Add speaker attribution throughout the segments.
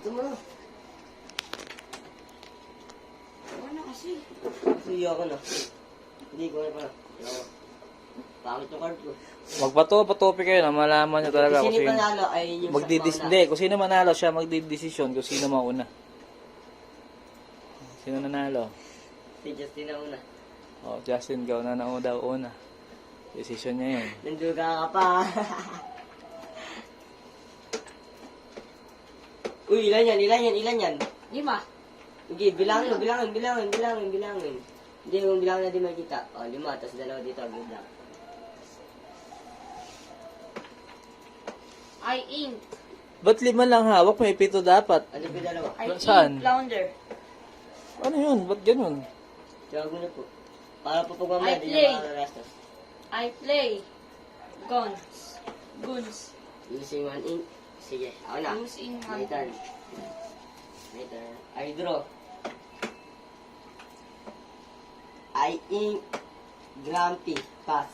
Speaker 1: Ito mo na.
Speaker 2: Ano kasi?
Speaker 1: Suyo ako na. Hindi ko na pala. Pangit yung card ko.
Speaker 3: Magpatopi kayo na malaman nyo talaga
Speaker 1: Kasi
Speaker 3: kung
Speaker 1: sino
Speaker 3: sino.
Speaker 1: panalo ay yung
Speaker 3: Hindi, kung sino manalo siya magdidesisyon kung sino mauna. Sino nanalo?
Speaker 1: Si Justin na una.
Speaker 3: Oh, Justin, ikaw na daw una. Decision niya yun.
Speaker 1: Nanduga ka pa. Uy, ilan yan?
Speaker 2: 5.
Speaker 1: Sige, bilangin. Hindi, kung bilangin na di makita. O, 5, tapos 2 dito, good lang.
Speaker 2: I ink.
Speaker 3: Ba't 5 lang hawak? May 7 dapat.
Speaker 1: Ano pa 2?
Speaker 2: I
Speaker 3: Saan?
Speaker 2: ink flounder.
Speaker 3: Ano yun? Ba't ganun?
Speaker 1: Tiyawag mo na po. Para po pag mamaya,
Speaker 2: I
Speaker 1: di
Speaker 2: play.
Speaker 1: na makakarastos.
Speaker 2: I play. Guns.
Speaker 1: Using 1 ink. Sige, ako na.
Speaker 2: Using
Speaker 1: My
Speaker 2: 1
Speaker 1: turn. I draw. I ink. Grumpy. Pass.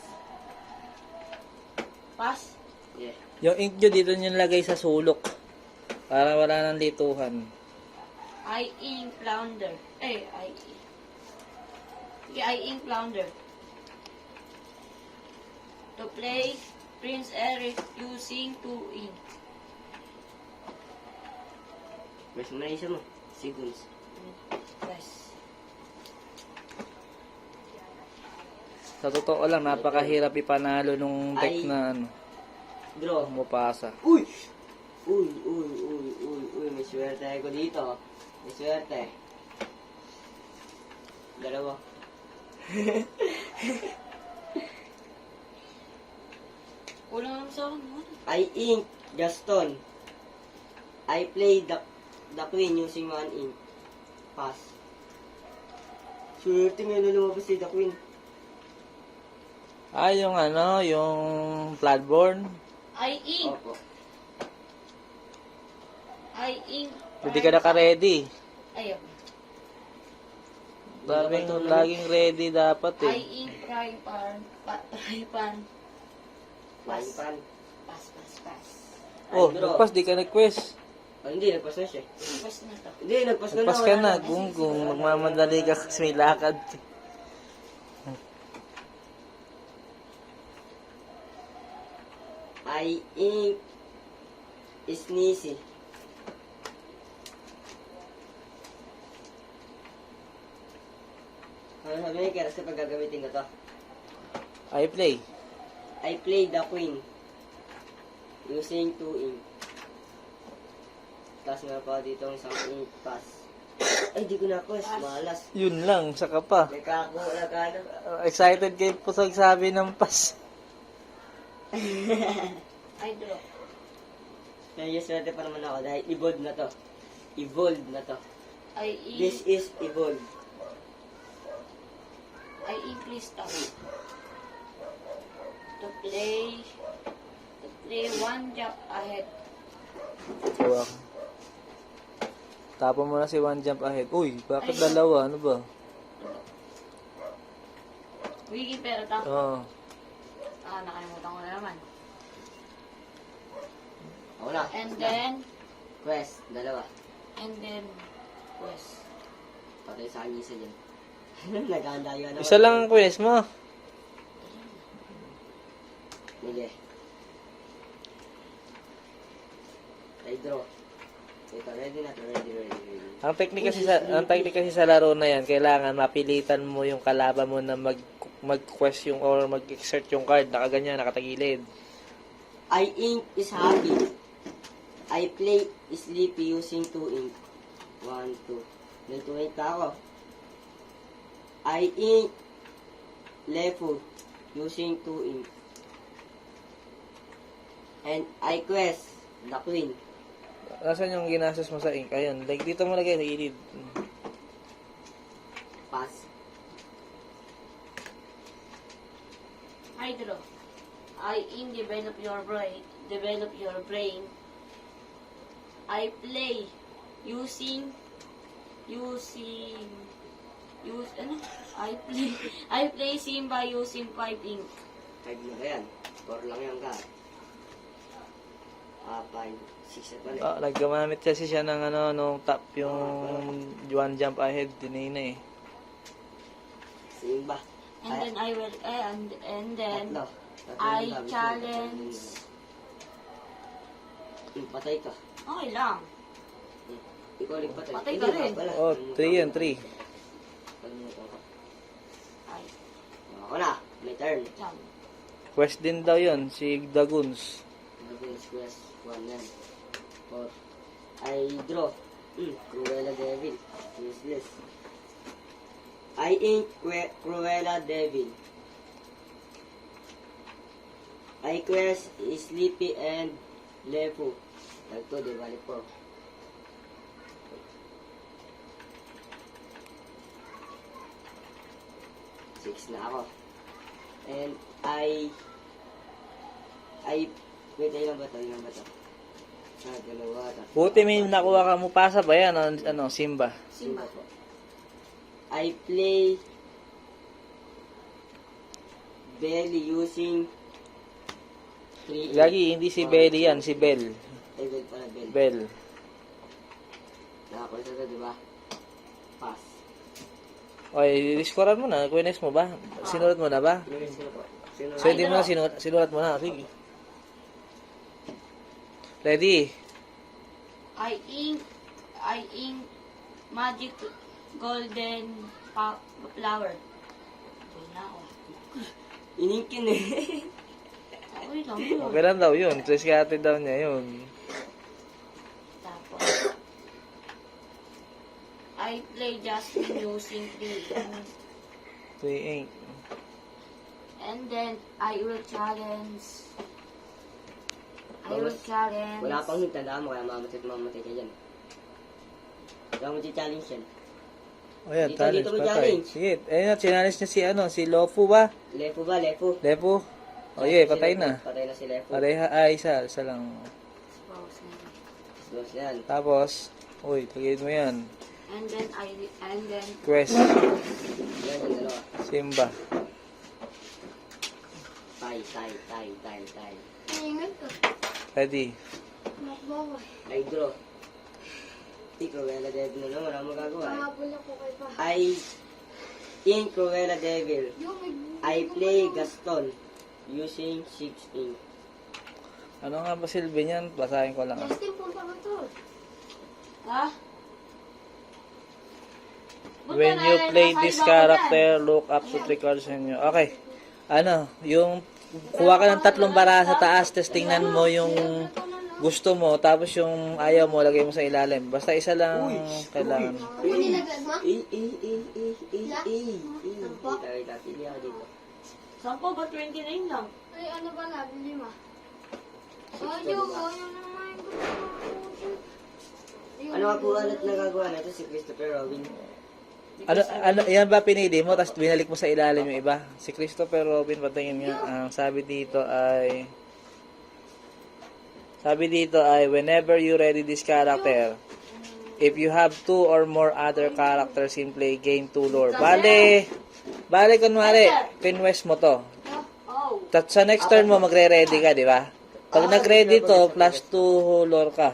Speaker 2: Pass.
Speaker 1: Yeah.
Speaker 3: Yung ink nyo dito nyo lagay sa sulok. Para wala nang lituhan.
Speaker 2: I ink flounder. I ink. Okay, I ink flounder. To play Prince Eric using 2 ink.
Speaker 1: Mas malaysia mo. Seconds.
Speaker 2: Yes.
Speaker 3: Sa totoo lang, napakahirap ipanalo nung deck na ano,
Speaker 1: Draw.
Speaker 3: mupasa.
Speaker 1: Uy! Uy! May swerte ako dito. May swerte. 2.
Speaker 2: Kulang lang sa akin.
Speaker 1: I ink Gaston. I play the queen using 1 ink. Pass. Swerte ngayon na lumabas si the queen.
Speaker 3: Ah, yung ano, yung Bloodborne.
Speaker 2: I ink.
Speaker 1: Opo.
Speaker 2: I ink.
Speaker 3: Hindi ka naka-ready.
Speaker 2: Ayun.
Speaker 3: Laging ready dapat
Speaker 2: I
Speaker 3: eh.
Speaker 2: ink frying pan. Frying pan.
Speaker 1: Flying pan.
Speaker 2: Pass.
Speaker 3: Oh,
Speaker 1: Ay, draw.
Speaker 3: nagpas, di ka nag-quest.
Speaker 1: Oh, hindi, nagpas na siya.
Speaker 2: Pass na to.
Speaker 1: Hindi, nagpas ka na.
Speaker 3: Nagpas ka
Speaker 1: wala
Speaker 3: na, gunggong. Magmamadali ka kasi may lakad.
Speaker 1: I ink Sneezy. Ano sabi niya, kaya sa paggagamitin ko to.
Speaker 3: I play.
Speaker 1: I play the queen using 2 ink. Tapos meron pa dito isang ink pass. Ay, di ko na quest. Malas.
Speaker 3: Yun lang, saka pa.
Speaker 1: Nagkakakuha ka na.
Speaker 3: Excited kayo po sa sabi ng pas.
Speaker 2: I draw.
Speaker 1: Kaya swerte pa naman ako dahil evolved na to. Evolved na to.
Speaker 2: I ink.
Speaker 1: This is evolved.
Speaker 2: I ink crystal. To play 1 jump ahead.
Speaker 3: Wow. Tapon mo na si one jump ahead. Uy, bakit dalawa? Ano ba?
Speaker 2: Wiggy pero ta.
Speaker 3: Oo.
Speaker 2: Nakalimutan ko na naman.
Speaker 1: Ako na.
Speaker 2: And then
Speaker 1: Quest. 2.
Speaker 2: quest.
Speaker 1: Patay sa akin isa dyan. Naghahanda yun naman.
Speaker 3: Isa lang ang quest mo.
Speaker 1: Sige. I draw. Ito, ready na to. Ready.
Speaker 3: Ang technique kasi sa laro na yan, kailangan mapilitan mo yung kalaban mo na mag-quest yung or mag-exert yung card. Nakaganyan, nakatagilid.
Speaker 1: I ink is happy. I play sleepy using 2 ink. 1, 2. May 2 ink ka ako. I ink Lefu using 2 ink. And I quest the queen.
Speaker 3: Nasaan yung ginastos mo sa ink? Ayun, like dito mo lagay sa gilid.
Speaker 1: Pass.
Speaker 2: I draw. I ink develop your brain. I play using I play Simba using 5 ink.
Speaker 1: 5 na ba yan? 4 lang yan ka. 5, 6 na pala.
Speaker 3: Oh, naggamamit kasi siya ng ano, nung top yung one jump ahead, dinina eh.
Speaker 1: Simba.
Speaker 2: And then I will, and then
Speaker 1: Tatlo.
Speaker 2: I challenge.
Speaker 1: Patay ka.
Speaker 2: Okay lang.
Speaker 1: Ikaw ulit patay.
Speaker 2: Patay ka
Speaker 1: Hindi,
Speaker 2: rin.
Speaker 1: pala.
Speaker 3: Oh, 3 yan, 3.
Speaker 1: Kalimutan ko.
Speaker 2: Ay,
Speaker 1: Ako na. May turn.
Speaker 2: jump.
Speaker 3: Quest din daw yun, si Daguns.
Speaker 1: Dragon's Quest 1 yan. 4. I draw. Cruella Devil. Useless. I ink Cruella Devil. I quest Sleepy and Lefu. Tagto, di balik po. Six na ako. And wait, ilan ba ito? Dalawa. Tatlo.
Speaker 3: Buti may nakuha ka mo, pasa ba yan? Ano, Simba?
Speaker 2: Simba.
Speaker 1: Po. I play Belly using 3.
Speaker 3: Lagi, hindi si Belly yan, si Bell.
Speaker 1: Ay, Bell pala, Bell.
Speaker 3: Bell.
Speaker 1: Nakakulta ito, di ba? Pass.
Speaker 3: Okay, discoran mo na, Quines mo ba? Sinulat mo na ba?
Speaker 1: Sino po? Sino?
Speaker 3: So, hindi mo na sinulat mo na. Sige. Ready?
Speaker 2: I ink magic golden flower. Ito na ako.
Speaker 1: Iningkin eh.
Speaker 2: Okay lang yun.
Speaker 3: Okay lang daw yun. Triskate daw niya yun.
Speaker 2: Tapos, I play Jasmine using 3
Speaker 3: 3 ink.
Speaker 2: and then I will challenge.
Speaker 1: Wala pang hint, tandaan mo, kaya mamatay ka dyan. Wala mo challenge yan.
Speaker 3: O yan,
Speaker 1: Dito,
Speaker 3: challenge
Speaker 1: dito mo
Speaker 3: patay.
Speaker 1: challenge.
Speaker 3: Sige, ayun na, challenge niya si Lofu ba?
Speaker 1: Lefu ba? Lefu.
Speaker 3: Lefu? O yeah, patay
Speaker 1: Si Lefu.
Speaker 3: na.
Speaker 1: Patay na si Lefu.
Speaker 3: Pareha, isa lang.
Speaker 1: Dos yan.
Speaker 3: Tapos, uy, tagayin mo yan.
Speaker 2: And then
Speaker 3: Quest,
Speaker 1: Yan yung dalawa.
Speaker 3: Simba.
Speaker 1: Tay.
Speaker 4: Ingat ka.
Speaker 3: Ready?
Speaker 4: Makbawa.
Speaker 1: I draw. Si Cruella Devil na lang, wala mo gagawa eh.
Speaker 4: Mahabol ako kay pa.
Speaker 1: I in Cruella Devil.
Speaker 4: Yung
Speaker 1: I play Gaston using 6 ink.
Speaker 3: Ano nga ba silbi niyan? Basahin ko lang.
Speaker 4: Justin, punta ka to.
Speaker 2: Ha?
Speaker 3: When you play this character, look up to 3 cards in you. Okay. Ano, yung kuha ka ng 3 bara sa taas, tapos tingnan mo yung gusto mo, tapos yung ayaw mo, lagay mo sa ilalim. Basta isa lang kailangan.
Speaker 4: Ano nilagay mo?
Speaker 1: Tayo napili ako dito.
Speaker 2: Sampo ba 29 lang?
Speaker 4: Ay, ano ba na? Bili mo. Ayaw naman.
Speaker 1: Ano nga po ulit nagagawa na ito si Christopher Robin?
Speaker 3: Ano, yan ba pinili mo, tapos binalik mo sa ilalim yung iba? Si Christopher Robin, patingin nga, ang sabi dito ay, whenever you ready this character, if you have 2 or more other characters in play, gain 2 lore. Bale, kunwari, pinwest mo to.
Speaker 2: Oh.
Speaker 3: Tapos sa next turn mo, magre-ready ka, di ba? Pag nag-ready to, plus 2 lore ka.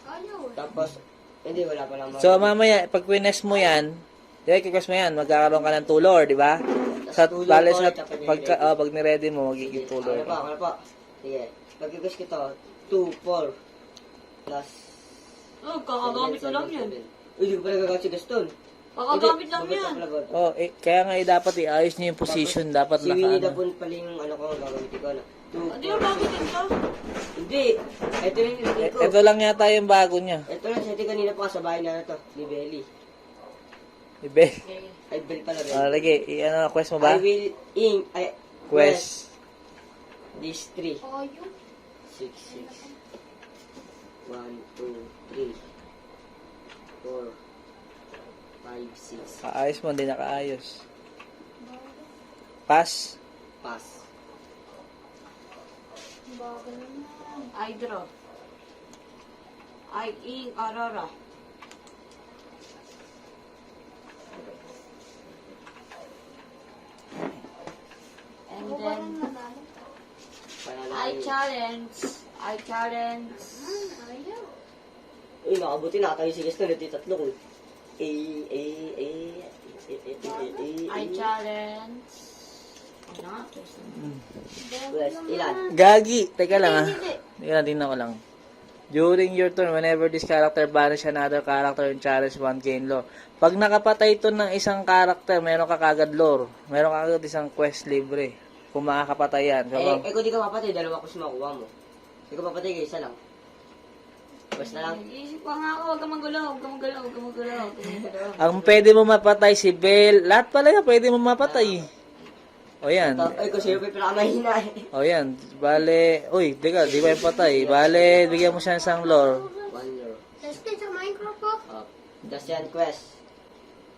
Speaker 4: Ayaw.
Speaker 1: Tapos, hindi, wala pa lang.
Speaker 3: So, mamaya, pag pinwest mo yan, di ba, kikwas mo yan, magkakaroon ka ng 2 lore, di ba? Sa, bale, sa, pag ni-ready mo, magiging 2 lore.
Speaker 1: Ano pa? Sige. Pag-request ko to, 2, 4, plus...
Speaker 2: Oh, kakagamit ko lang yun.
Speaker 1: Hindi ko pa nagagamit si Gaston.
Speaker 2: Kakagamit lang yan.
Speaker 3: Oh, kaya nga dapat iayos niyo yung position, dapat
Speaker 1: Si Winnie the
Speaker 3: naka,
Speaker 1: Pooh pala yung ano ko, gagamitin ko na. 2,
Speaker 2: Hindi mo gamitin to.
Speaker 1: Hindi. Ito yung nilagay ko.
Speaker 3: Ito lang yata yung bago niya.
Speaker 1: Ito lang, setting kanina pa sa bahay na to, ni Belly.
Speaker 3: Ibe.
Speaker 2: Okay.
Speaker 1: Ay, Bell pala, Bell.
Speaker 3: Lagi, ano, quest mo ba?
Speaker 1: I will ink,
Speaker 3: Quest.
Speaker 1: these 3.
Speaker 4: Ayaw.
Speaker 1: 6, 6. 1, 2, 3. 4, 5, 6.
Speaker 3: Kaayos mo, hindi nakaayos. Pass.
Speaker 1: Pass.
Speaker 4: Bagal naman.
Speaker 2: I draw. I ink Aurora. And
Speaker 4: Ako ba
Speaker 2: then
Speaker 4: rin nanalo?
Speaker 1: Panalo
Speaker 2: I
Speaker 1: kayo.
Speaker 2: challenge I challenge.
Speaker 4: Ayaw.
Speaker 1: Uy, makabuti nakatayo si Gaston. Ito yung tatlo ko.
Speaker 2: I challenge. Ano nga?
Speaker 1: West, ilan?
Speaker 3: Gagi. Teka lang ah.
Speaker 4: Hindi.
Speaker 3: Teka lang, tingnan ko lang. During your turn, whenever this character banish another character in challenge 1 gain lore. Pag nakapatay ito ng isang character, meron ka kagad lore. Meron ka kagad isang quest libre. Kung makakapatay yan. So,
Speaker 1: Kung di ka mapatay, dalawa ko makuha mo. Hindi ko mapatay kayo, isa lang. Basta lang.
Speaker 2: Nag-iisip pa nga ako, huwag ka magulo, huwag ka magulo, huwag ka magulo. Huwag ka magulo.
Speaker 3: ang pwede mo mapatay si Bell. Lahat pala yan, pwede mo mapatay. O yan.
Speaker 1: Ay, kung sino pa yung pinakamahina eh.
Speaker 3: O yan. Bale, uy, teka, di ba yung patay? Bale, bigyan mo siya ng isang lore.
Speaker 1: 1 year.
Speaker 4: Tested sa Minecraft po.
Speaker 1: Just yan, quest.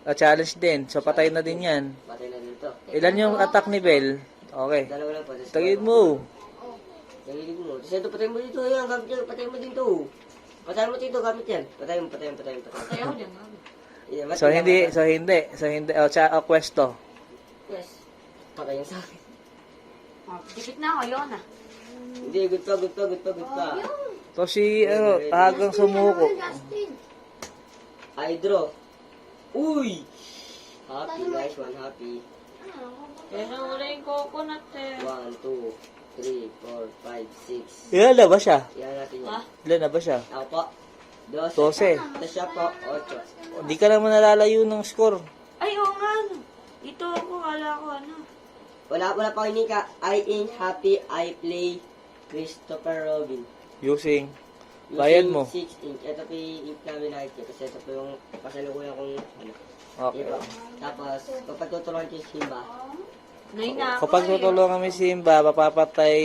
Speaker 3: Challenge din. So, patay na din yan.
Speaker 1: Patay na dito.
Speaker 3: Ilan yung attack ni Bell? Okay.
Speaker 1: Dalawa lang po. Tapos
Speaker 3: Tagid mo.
Speaker 1: Tagilid mo. Tapos ito, patay mo dito. Ayan, gamit yan. Patay mo dito. Patay mo dito, gamit yan. Patay mo.
Speaker 2: Patay ako dyan.
Speaker 1: Yeah,
Speaker 3: So, hindi. O, quest to.
Speaker 2: Yes.
Speaker 1: Patay yan sa akin.
Speaker 2: Dikit na ako, yun na.
Speaker 1: Hindi, good pa.
Speaker 3: So, si, agang sumuko.
Speaker 4: Justin.
Speaker 1: I draw. Uy! Happy guys, one happy.
Speaker 2: Pero wala yung coconut eh.
Speaker 1: 1, 2, 3, 4, 5, 6.
Speaker 3: Ilan na ba siya?
Speaker 1: Yan natin yan.
Speaker 2: Ha?
Speaker 3: Ilan na ba siya?
Speaker 1: Ako po. 12.
Speaker 3: 12.
Speaker 1: Tapos siya po, 8.
Speaker 3: Hindi ka naman nalalayo ng score.
Speaker 2: Ay, oo nga, no. Dito ako, kala ko, ano.
Speaker 1: Wala pa kayo ka. I ain't happy, I play Christopher Robin.
Speaker 3: Using. Bayad mo.
Speaker 1: 6 ink. Ito po yung ink namin nakikita. Kasi ito po yung pasalukuyan kong ano.
Speaker 3: Okay.
Speaker 1: Iba. Tapos, kapag tutulungan ko yung Simba,
Speaker 2: Nay na ako.
Speaker 3: Kapag tutulungan kami si Simba, mapapatay...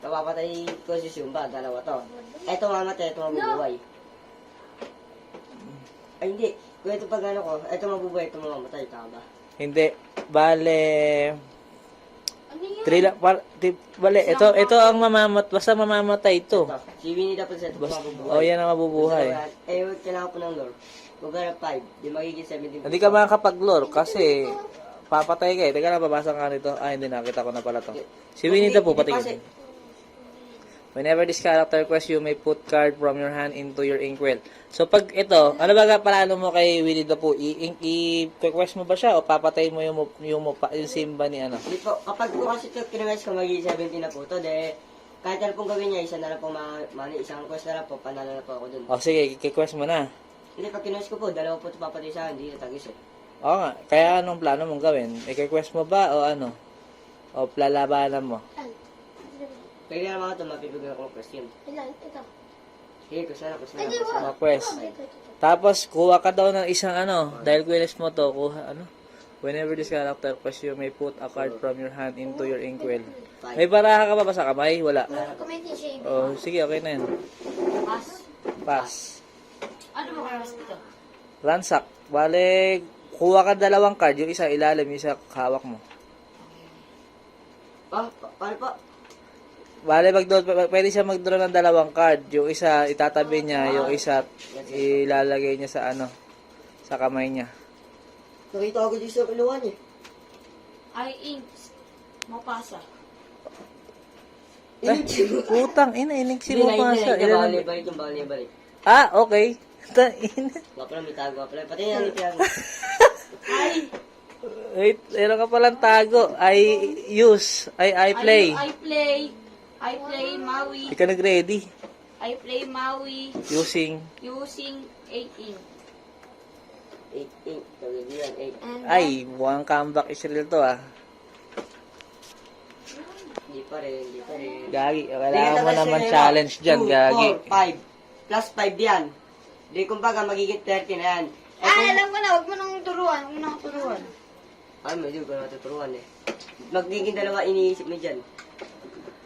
Speaker 1: kapapatay ko si Simba, dalawa to. Ito mamatay, ito mabubuhay. Ay, hindi. Kung ito pag ano ko, ito mabubuhay, ito mamamatay. Tama ba?
Speaker 3: Hindi. Bale...
Speaker 4: Ano yun?
Speaker 3: Bale, ito ang basta mamamatay ito.
Speaker 1: Ito. Si Winnie dapat sa ito
Speaker 3: Basta,
Speaker 1: mabubuhay.
Speaker 3: yan ang mabubuhay.
Speaker 1: Eh, kailangan po ng lore. Kung gano'n 5, di magiging 17.
Speaker 3: Hindi ka makakapag-lore kasi papatay ka eh. Teka lang, babasa ka nito. Ah, hindi, nakita ko na pala to. Si Winnie the Pooh, patingin. Whenever this character quest, you may put card from your hand into your inkwell. So, pag ito, ano ba plano mo kay Winnie the Pooh? I-quest mo ba siya o papatay mo yung Simba ni ano?
Speaker 1: Hindi po, kapag po kasi ito kinwest ko magiging 17 na po ito, de, kahit ano pong gawin niya, isa na lang po, isang quest na lang po, panalo na po ako dun.
Speaker 3: O sige, i-quest mo na.
Speaker 1: Hindi, pag kinwest ko po, dalawa po ito papatay sa akin, hindi na tagis eh.
Speaker 3: Oo nga, kaya anong plano mong gawin? I-quest mo ba o ano? O lalabanan mo?
Speaker 1: Kaya naman ito, mapipigyan akong quest yun.
Speaker 4: Ilan? Ito.
Speaker 1: Sige, quest na lang, quest na
Speaker 4: Ay,
Speaker 1: lang,
Speaker 4: di
Speaker 1: quest na lang.
Speaker 3: O quest.
Speaker 4: Ito.
Speaker 3: Tapos, kuha ka daw ng isang ano, dahil quest mo to, kuha ano? Whenever this character quest, you may put a card from your hand into your inkwell. May baraha ka pa ba sa kamay? Wala.
Speaker 4: Committee shade.
Speaker 3: O, sige, okay na yun.
Speaker 2: Pass.
Speaker 3: Pass.
Speaker 2: Ano ba karas dito?
Speaker 3: Ransack. Bale, kuha ka 2 card, yung isa ilalim, yung isa hawak mo.
Speaker 1: Paano po?
Speaker 3: Bale, pwede siya mag-draw ng 2 card. Yung isa itatabi niya, yung isa ilalagay niya sa ano, sa kamay niya.
Speaker 1: Nakita ako dito sa kiluan eh.
Speaker 2: I ink. Mapasa.
Speaker 3: Putang, inig si mo pa siya.
Speaker 1: Balik yung balik.
Speaker 3: Ah, okay. Tain.
Speaker 1: Wala pala, may tago pala. Pati yan, ito yan.
Speaker 2: I
Speaker 3: Wait, meron ka palang tago. I play.
Speaker 2: I play Maui.
Speaker 3: Hindi ka nag-ready.
Speaker 2: I play Maui
Speaker 3: Using.
Speaker 2: using 8 ink.
Speaker 1: 8 ink. Tawag yan, 8.
Speaker 2: And
Speaker 3: Ay, mukhang comeback Israel to ah.
Speaker 1: Hindi pa rin.
Speaker 3: Gagi, kailangan mo naman challenge dyan, Gagi.
Speaker 1: 2, 4, 5. Plus 5 yan. Di kumbaga, magiging 30 na yan.
Speaker 2: alam ko na, huwag mo nang turuan. Huwag mo nang turuan.
Speaker 1: Ay, medyo ko na tuturuan eh. Magiging 2 iniisip mo dyan.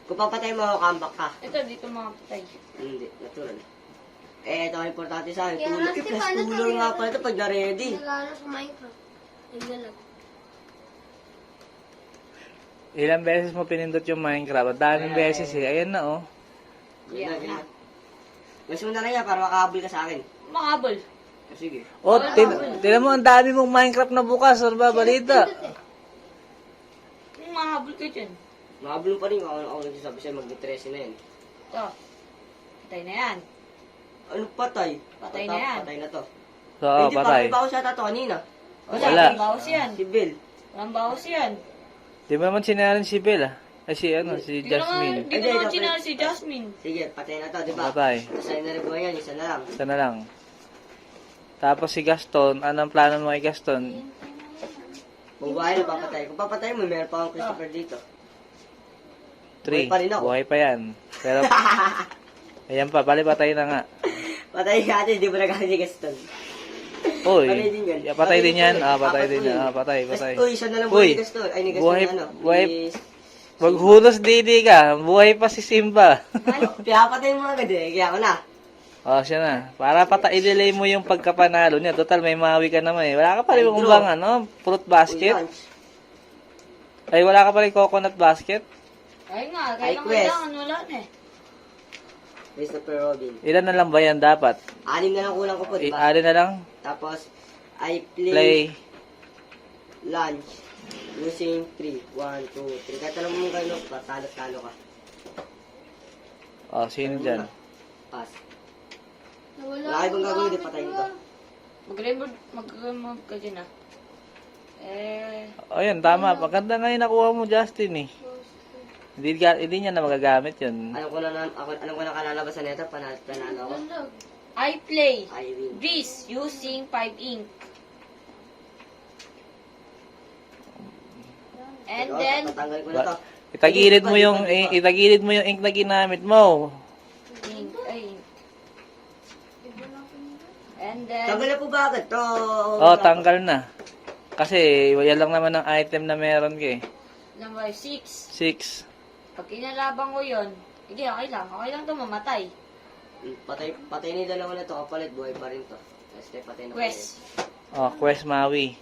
Speaker 1: Kung papatay mo, comeback ka.
Speaker 2: Ito, dito mga patay.
Speaker 1: Hindi, natural. Eh, ito ang importante sa akin.
Speaker 4: Kaya
Speaker 1: Tulog.
Speaker 4: kasi
Speaker 1: Plus
Speaker 4: paano
Speaker 1: tulog
Speaker 4: to?
Speaker 1: nga pala ito pag na-ready.
Speaker 4: Nagano sa Minecraft. Naglalag.
Speaker 3: Ilang beses mo pinindot yung Minecraft? Ang daming beses eh. Ayan na oh.
Speaker 1: Yan na. Mas mo na lang yan para makahabol ka sa akin.
Speaker 2: Makabol.
Speaker 1: Sige.
Speaker 3: Oh, tinan mo, ang dami mong Minecraft na bukas. Ano ba, balita?
Speaker 2: Kung mahabol ka dyan.
Speaker 1: Makahabol pa rin ako nagsasabi sa'yo mag-13 na yan.
Speaker 2: Ito. Patay na yan.
Speaker 1: Anong patay?
Speaker 2: Patay na yan.
Speaker 1: Patay na to.
Speaker 3: So, oh,
Speaker 1: Hindi pa,
Speaker 3: patay.
Speaker 1: may bawas yata to kanina.
Speaker 3: Wala.
Speaker 2: Walang bawas yan.
Speaker 1: Si Bill.
Speaker 2: Walang bawas yan.
Speaker 3: Di ba naman sinarin si Belle, ah? Ay, si Jasmine.
Speaker 2: Hindi ko naman sinari si Jasmine.
Speaker 1: Sige, patay na to, di ba?
Speaker 3: Patay.
Speaker 1: Patay na rin po yan, isa na lang.
Speaker 3: Isa na lang. Tapos si Gaston, anong plano mo kay Gaston?
Speaker 1: Bubuhay na papatay. Kung papatay mo, meron pa akong Christopher dito.
Speaker 3: 3.
Speaker 1: Buhay pa rin ako.
Speaker 3: Buhay pa yan. Pero, ayan pa, bali patay na nga.
Speaker 1: Patay natin, di ba nagkakasin si Gaston?
Speaker 3: Uy,
Speaker 1: Patay din yan.
Speaker 3: patay din yan. Ah,
Speaker 1: Apat
Speaker 3: patay
Speaker 1: po
Speaker 3: din
Speaker 1: yun.
Speaker 3: yan. Ah, patay.
Speaker 1: Uy, isa na lang
Speaker 3: Uy,
Speaker 1: buhay ni Gaston. Ay, ni Gaston
Speaker 3: buhay-
Speaker 1: ano.
Speaker 3: buhay-
Speaker 1: Is...
Speaker 3: Maghunos didi ka. Buhay pa si Simba.
Speaker 1: Ay, pinapatay mo agad eh. Kaya ako na.
Speaker 3: Oh, siya na. Para i-delay mo yung pagkapanalo niya. Total, may mawi ka naman eh. Wala ka pa rin
Speaker 1: Ay,
Speaker 3: kung
Speaker 1: bro.
Speaker 3: bang ano, fruit basket.
Speaker 1: Uy, lunch.
Speaker 3: Ay, wala ka pa rin coconut basket.
Speaker 2: Ay nga,
Speaker 1: Ay,
Speaker 2: kailangan wala na eh.
Speaker 1: Christopher Robin.
Speaker 3: Ilan na lang ba yan dapat?
Speaker 1: 6 na lang kulang ko po, di ba?
Speaker 3: Alin na lang?
Speaker 1: Tapos, I play,
Speaker 3: Play.
Speaker 1: lunch using 3. 1, 2, 3. Kahit alam mo kayo, talo ka.
Speaker 3: Oh, sino dyan?
Speaker 1: Pass.
Speaker 4: Nawala
Speaker 1: Wala kayo bang
Speaker 4: ang
Speaker 1: gagawin, di
Speaker 4: gamit
Speaker 1: patayin
Speaker 4: mo.
Speaker 1: to.
Speaker 2: Mag-remove ka dyan ah.
Speaker 3: Oh, yan, tama. Maganda nga yung nakuha mo, Justin eh. Hindi niya na magagamit yun.
Speaker 1: Alam ko na kalalabasan nito, panalo ako.
Speaker 2: I play
Speaker 1: I win.
Speaker 2: this using 5 ink. And
Speaker 1: Ito,
Speaker 2: then,
Speaker 1: tatanggal ko na to.
Speaker 3: Itagilid mo yung ink na ginamit mo.
Speaker 2: ink, ay, ink. And then,
Speaker 1: Tanggal na po ba agad to?
Speaker 3: Oh, tanggal na. Kasi, yan lang naman ang item na meron ka eh.
Speaker 2: number 6.
Speaker 3: 6.
Speaker 2: Pag kinalaban ko yun, hindi, okay lang. Okay lang to mamatay.
Speaker 1: Patay ni dalawa na to, kapalit, buhay pa rin to. Kasi patay na
Speaker 2: Quest.
Speaker 3: Oh, Quest Maui.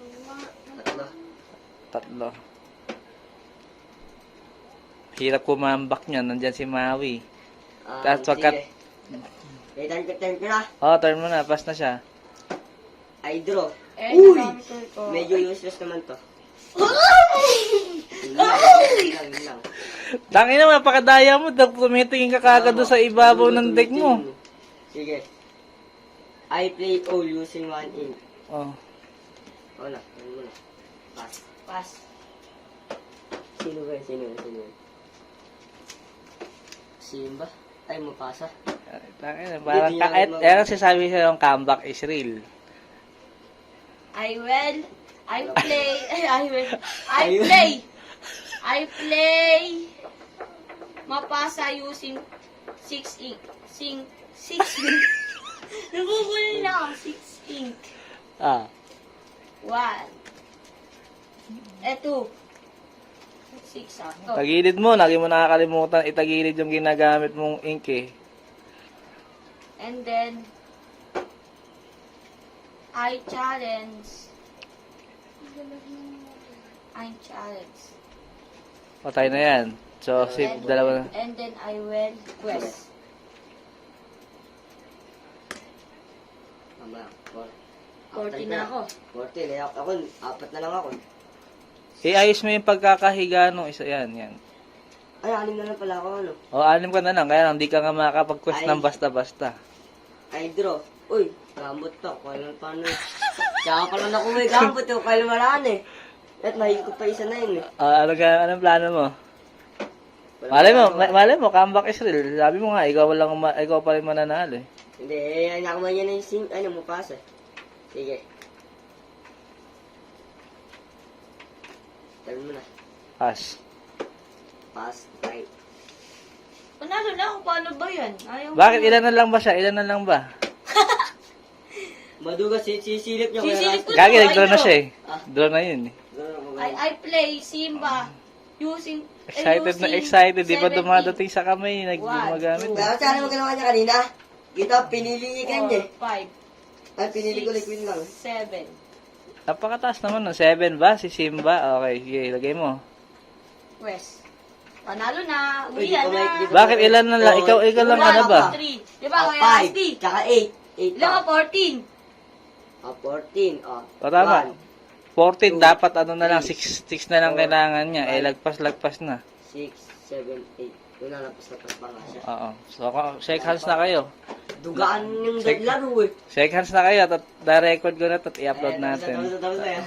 Speaker 1: Tatlo.
Speaker 3: 3. Hirap kumambak niyan. Nandyan si Maui. That's what
Speaker 1: Sige. Okay, turn ko na.
Speaker 3: Oh, turn mo na. Pass na siya.
Speaker 1: I draw.
Speaker 2: Uy!
Speaker 1: Medyo useless naman to. Yun lang.
Speaker 3: Tangin na, mapakadaya mo. Tumitingin ka kagad doon sa ibabaw ng deck mo.
Speaker 1: Sige. I play all using 1 ink.
Speaker 3: Oh.
Speaker 1: Wala, ano mo na. Pass.
Speaker 2: Pass.
Speaker 1: Sino ba? Simba? Ay, mapasa.
Speaker 3: Tangin na, parang kaya sasabi siya yung comeback is real.
Speaker 2: I play mapasa using 6 ink. 6 ink. Nagugulin na ako. 6 ink.
Speaker 3: Ah.
Speaker 2: 1. 2. 6 ako.
Speaker 3: Tagilid mo. Lagi mo nakakalimutan itagilid yung ginagamit mong ink eh.
Speaker 2: And then, I challenge.
Speaker 3: Patay na yan. So, si dalawa na.
Speaker 2: And then I will quest.
Speaker 1: Tama.
Speaker 2: 14 na ako.
Speaker 1: 14. Eh, ako, 4 na lang ako.
Speaker 3: Iayos mo yung pagkakahiga nung isa yan.
Speaker 1: Ay, 6 na lang pala ako, ano.
Speaker 3: O, 6 ka na lang. Kaya lang, di ka nga makakapag-quest
Speaker 1: Ay.
Speaker 3: ng basta-basta.
Speaker 1: I draw. Uy, gambot pa. Kailan paano eh. Tsaka pala na may gambot eh. Kailan wala na eh. At mahigit pa isa na yun eh.
Speaker 3: Anong plano mo? Malay mo, comeback is real. Sabi mo nga, ikaw pa rin mananalo eh.
Speaker 1: Hindi, nakuha niya na yung mapasa. Sige. Turn mo na.
Speaker 3: Pass.
Speaker 1: Pass, right.
Speaker 2: Panalo na ako. Paano ba yan? Ayaw
Speaker 3: Bakit? Ilan na lang ba siya? Ilan na lang ba?
Speaker 1: Maduga, sisilip niya.
Speaker 2: Sisilip ko.
Speaker 3: Gagi, nag-draw na siya eh.
Speaker 1: Ah.
Speaker 3: Draw na yun eh.
Speaker 2: I play Simba using
Speaker 3: Excited. Di pa
Speaker 2: 17.
Speaker 3: dumadating sa kamay. Gumagamit.
Speaker 1: Pero sana mo ginawa niya kanina. Ito, pinili niya kanya.
Speaker 2: 5,
Speaker 1: Ay, pinili ko liquid lang.
Speaker 2: 7.
Speaker 3: Napakataas naman no? 7 ba? Si Simba? Okay, sige, lagay mo.
Speaker 2: Quest. Panalo na.
Speaker 1: Uy,
Speaker 2: Uwi
Speaker 1: di ko
Speaker 2: na.
Speaker 1: may-
Speaker 3: Bakit ilan na lang? Ikaw lang ano ba?
Speaker 2: 3. Di ba? Kaya
Speaker 1: 5,
Speaker 2: Asti.
Speaker 1: tsaka 8. 8
Speaker 2: Ilan
Speaker 1: pa.
Speaker 2: ka? 14.
Speaker 1: 14.
Speaker 3: O tama. 14,
Speaker 1: 2,
Speaker 3: dapat ano na lang, 6 na lang kailangan niya. Eh, lagpas na.
Speaker 1: 6, 7, 8. Lalapos-lapos pa nga siya.
Speaker 3: Oo. So, shake hands na kayo.
Speaker 1: Dugaan yung
Speaker 3: Check.
Speaker 1: laro eh.
Speaker 3: Shake hands na kayo. Da-record ko na at i-upload natin.
Speaker 1: Tapos na yan.